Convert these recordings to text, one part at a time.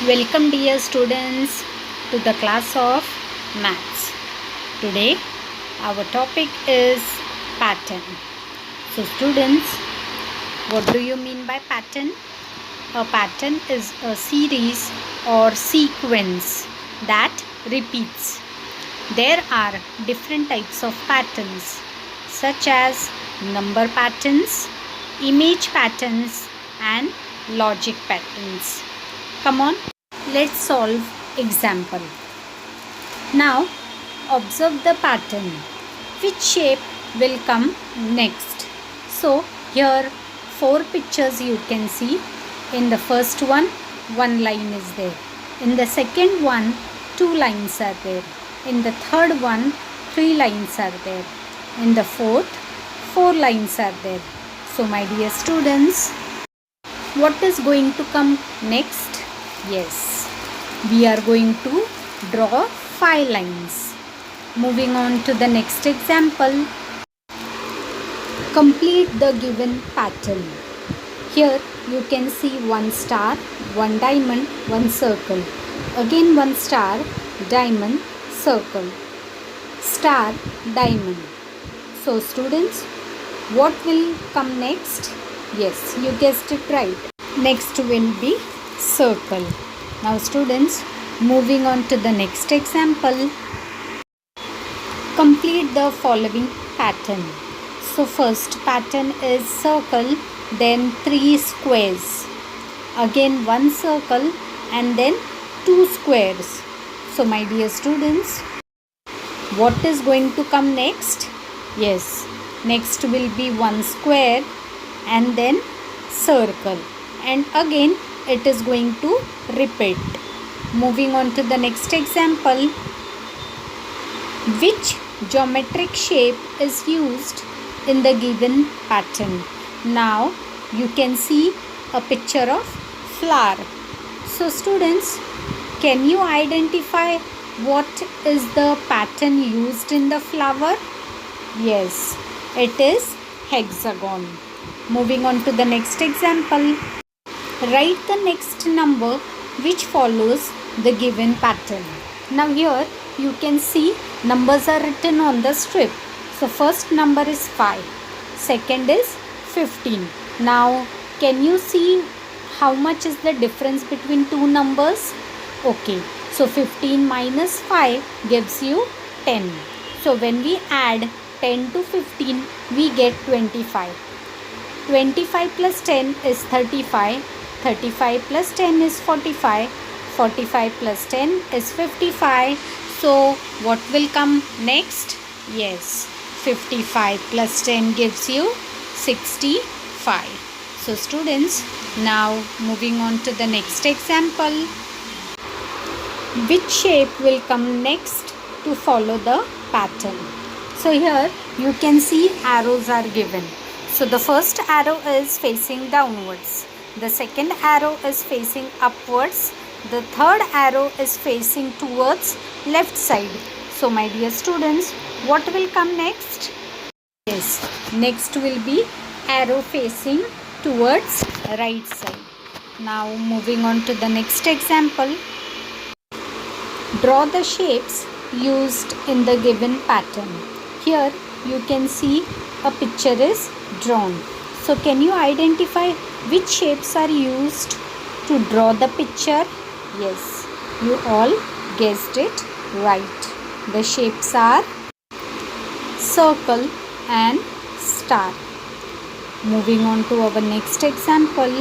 Welcome dear students to the class of maths. Today our topic is pattern. So students, what do you mean by pattern? A pattern is a series or sequence that repeats. There are different types of patterns such as number patterns, image patterns and logic patterns. Come on, let's solve example. Now observe the pattern. Which shape will come next? So here 4 pictures you can see. In the first one line is there. In the second one 2 lines are there. In the third one 3 lines are there. In the fourth 4 lines are there. So my dear students, what is going to come next? Yes, we are going to draw 5 lines. Moving on to the next example. Complete the given pattern. Here you can see 1 star, 1 diamond, 1 circle. Again 1 star, diamond, circle. Star, diamond. So students, what will come next? Yes, you guessed it right. Next will be circle. Now students, moving on to the next example. Complete the following pattern. So first pattern is circle, then 3 squares. Again 1 circle and then 2 squares. So my dear students, what is going to come next? Yes, next will be 1 square and then circle. And again it is going to repeat. Moving on to the next example. Which geometric shape is used in the given pattern? Now you can see a picture of flower. So students, can you identify what is the pattern used in the flower? Yes, it is hexagon. Moving on to the next example. Write the next number which follows the given pattern. Now here you can see numbers are written on the strip. So first number is 5. Second is 15. Now can you see how much is the difference between two numbers? Okay. So 15 minus 5 gives you 10. So when we add 10 to 15, we get 25. 25 plus 10 is 35. 35 plus 10 is 45. 45 plus 10 is 55. So what will come next? Yes, 55 plus 10 gives you 65. So students, now moving on to the next example. Which shape will come next to follow the pattern? So here you can see arrows are given. So the first arrow is facing downwards. The second arrow is facing upwards. The third arrow is facing towards left side. So my dear students, what will come next? Yes, next will be arrow facing towards right side. Now moving on to the next example. Draw the shapes used in the given pattern. Here you can see a picture is drawn. So can you identify which shapes are used to draw the picture? Yes, you all guessed it right. The shapes are circle and star. Moving on to our next example.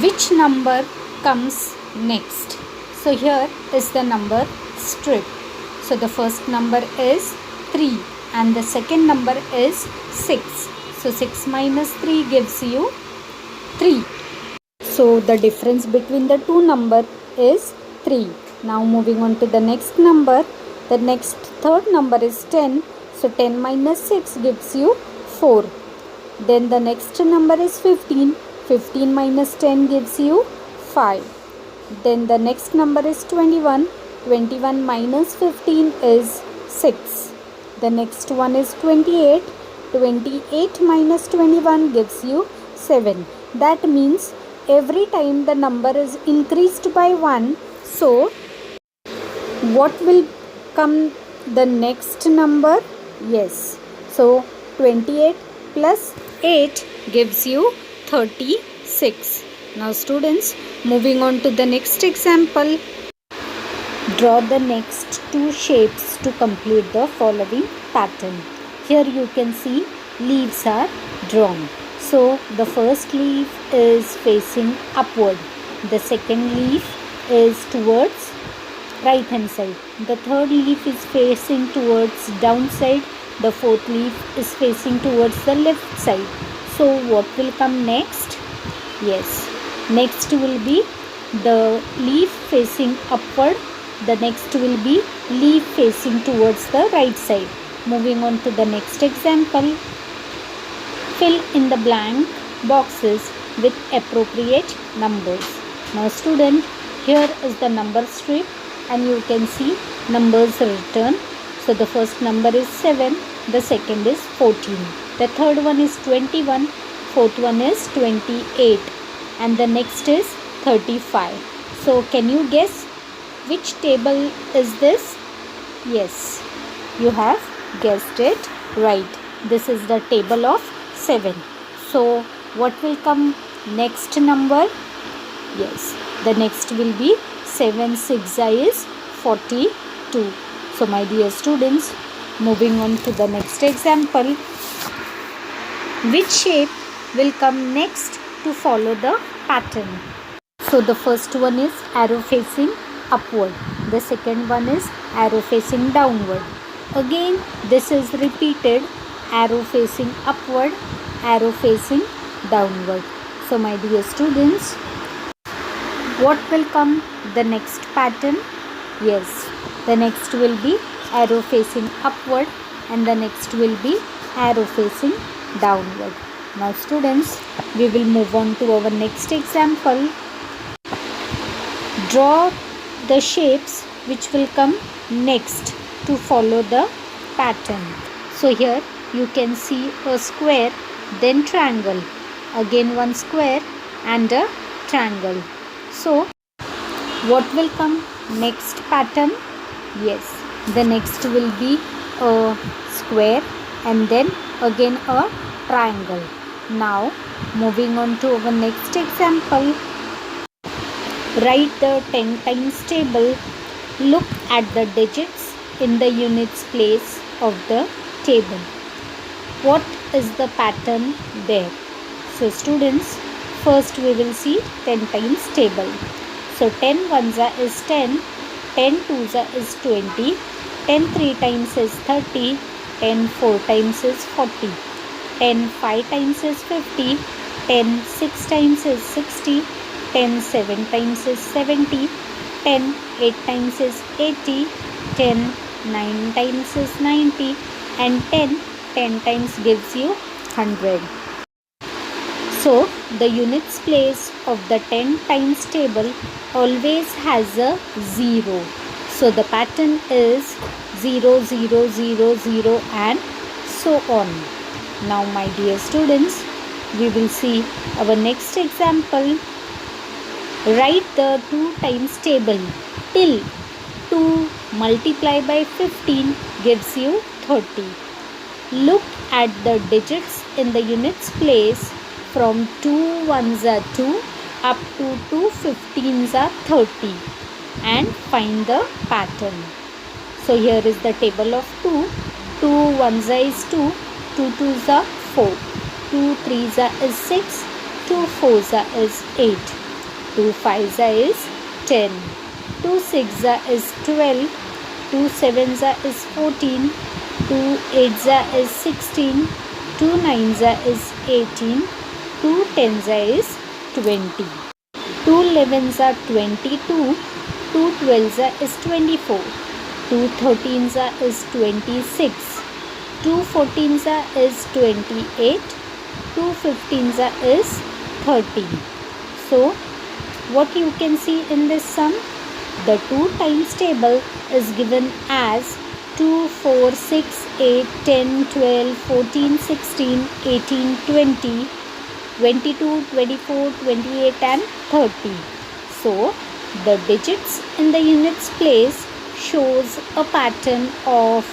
Which number comes next? So here is the number strip. So the first number is 3 and the second number is 6. So 6 minus 3 gives you 3. So the difference between the two number is 3. Now moving on to the next number. The next third number is 10. So 10 minus 6 gives you 4. Then the next number is 15. 15 minus 10 gives you 5. Then the next number is 21. 21 minus 15 is 6. The next one is 28. 28 minus 21 gives you 7. That means every time the number is increased by 1, so what will come the next number? Yes. So 28 plus 8 gives you 36. Now students, moving on to the next example. Draw the next two shapes to complete the following pattern. Here you can see leaves are drawn. So the first leaf is facing upward. The second leaf is towards right hand side. The third leaf is facing towards downside. The fourth leaf is facing towards the left side. So what will come next? Yes, next will be the leaf facing upward. The next will be leaf facing towards the right side. Moving on to the next example. Fill in the blank boxes with appropriate numbers. Now student, here is the number strip and you can see numbers written. So the first number is 7, the second is 14, the third one is 21, fourth one is 28 and the next is 35. So can you guess which table is this? Yes, you have guessed it right. This is the table of 7. So what will come next number? Yes, the next will be 7 6 is 42. So my dear students, moving on to the next example. Which shape will come next to follow the pattern? So the first one is arrow facing upward. The second one is arrow facing downward. Again this is repeated, arrow facing upward, arrow facing downward. So my dear students, what will come the next pattern? Yes, the next will be arrow facing upward and the next will be arrow facing downward. Now students, we will move on to our next example. Draw the shapes which will come next to follow the pattern. So here you can see a square, then triangle, again one square and a triangle. So what will come next pattern? Yes, the next will be a square and then again a triangle. Now moving on to our next example. Write the 10 times table. Look at the digits in the units place of the table. What is the pattern there? So students, first we will see 10 times table. So 10 ones is 10, 10 twos is 20, 10 3 times is 30, 10 4 times is 40, 10 5 times is 50, 10 6 times is 60, 10 7 times is 70, 10 8 times is 80, 10 9 times is 90 and 10 times gives you 100. So the units place of the 10 times table always has a 0. So the pattern is 0 0 0 0 and so on. Now my dear students, we will see our next example. Write the 2 times table till 2 multiplied by 15 gives you 30. Look at the digits in the units place from 2 ones are 2 up to 2 15s are 30 and find the pattern. So here is the table of 2. 2 ones is 2, 2 twos are 4, 2 threes is 6, 2 fours is 8, 2 fives is 10, 2 sixes is 12, 2 sevens is 14, 2 eights is 16, 2 nines is 18, 2 tens is 20, 2 elevens are 22, 2 twelves is 24, 2 13s is 26, 2 14s is 28, 2 15s is 30. So what you can see in this sum? The 2 times table is given as 2, 4, 6, 8, 10, 12, 14, 16, 18, 20. 22, 24, 28 and 30. So the digits in the units place shows a pattern of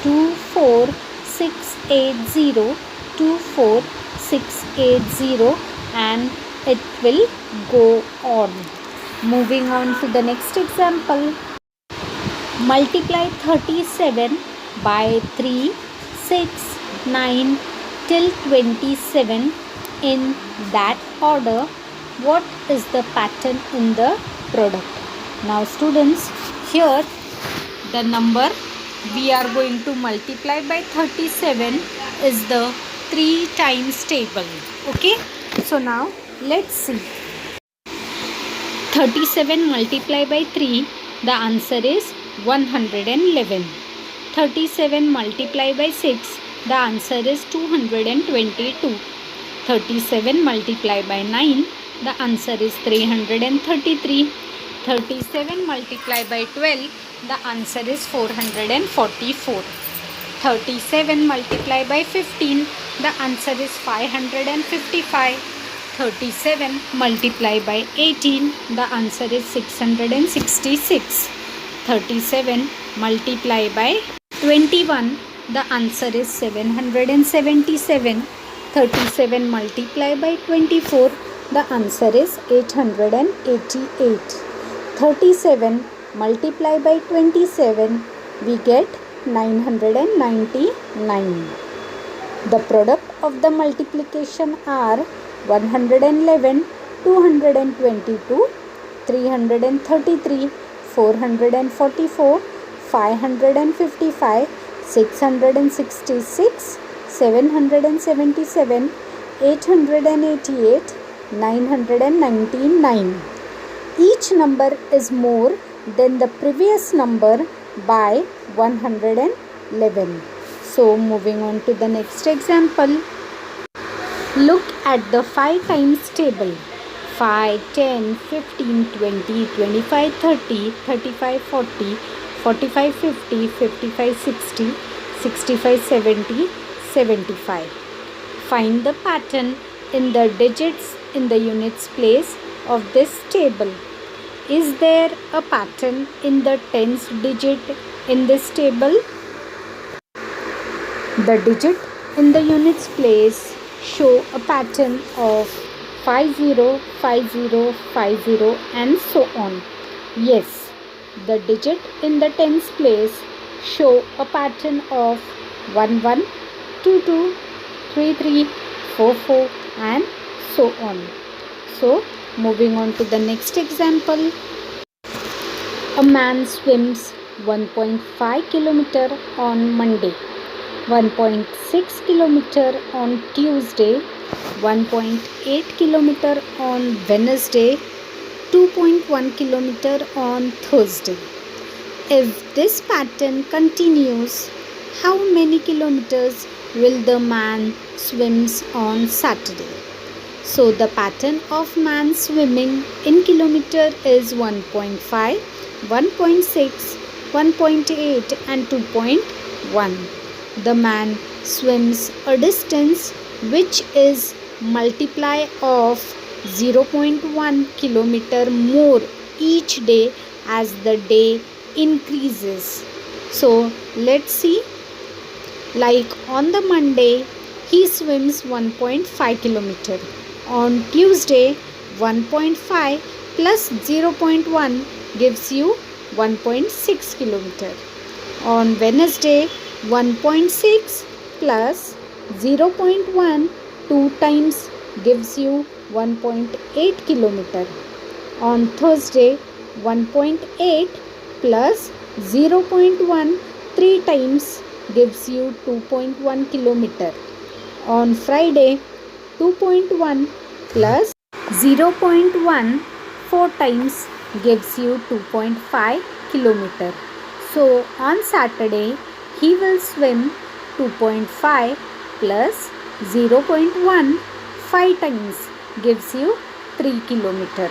24680, 24680, and it will go on. Moving on to the next example. Multiply 37 by 3, 6, 9 till 27 in that order. What is the pattern in the product? Now students, here the number we are going to multiply by 37 is the 3 times table. Okay, so now let's see. 37 multiplied by 3, the answer is 111. 37 multiplied by 6, the answer is 222. 37 multiplied by 9, the answer is 333. 37 multiplied by 12, the answer is 444. 37 multiplied by 15, the answer is 555. 37 multiplied by 18, the answer is 666. 37 multiplied by 21, the answer is 777. 37 multiplied by 24, the answer is 888. 37 multiplied by 27, we get 999. The product of the multiplication are 111, 222, 333, 444, 555, 666, 777, 888, 999. Each number is more than the previous number by 111. So moving on to the next example. Look at the 5 times table. 5, 10, 15, 20, 25, 30, 35, 40, 45, 50, 55, 60, 65, 70, 75. Find the pattern in the digits in the units place of this table. Is there a pattern in the tens digit in this table? The digit in the units place show a pattern of 50, 50, 50 and so on. Yes, the digit in the tens place show a pattern of 11, 22, 33, 44 and so on. So moving on to the next example. A man swims 1.5 km on Monday, 1.6 km on Tuesday, 1.8 km on Wednesday, 2.1 km on Thursday. If this pattern continues, how many kilometers will the man swims on Saturday? So the pattern of man swimming in kilometer is 1.5, 1.6, 1.8 and 2.1. The man swims a distance which is multiply of 0.1 kilometer more each day as the day increases. So let's see. Like on the Monday, he swims 1.5 kilometer. On Tuesday, 1.5 plus 0.1 gives you 1.6 kilometer. On Wednesday, 1.6 plus 0.1 2 times gives you 1.8 kilometer. On Thursday, 1.8 plus 0.1 3 times gives you 2.1 kilometer. On Friday, 2.1 plus 0.1 4 times gives you 2.5 kilometer. So on Saturday, he will swim 2.5 plus 0.1 5 times gives you 3 kilometer.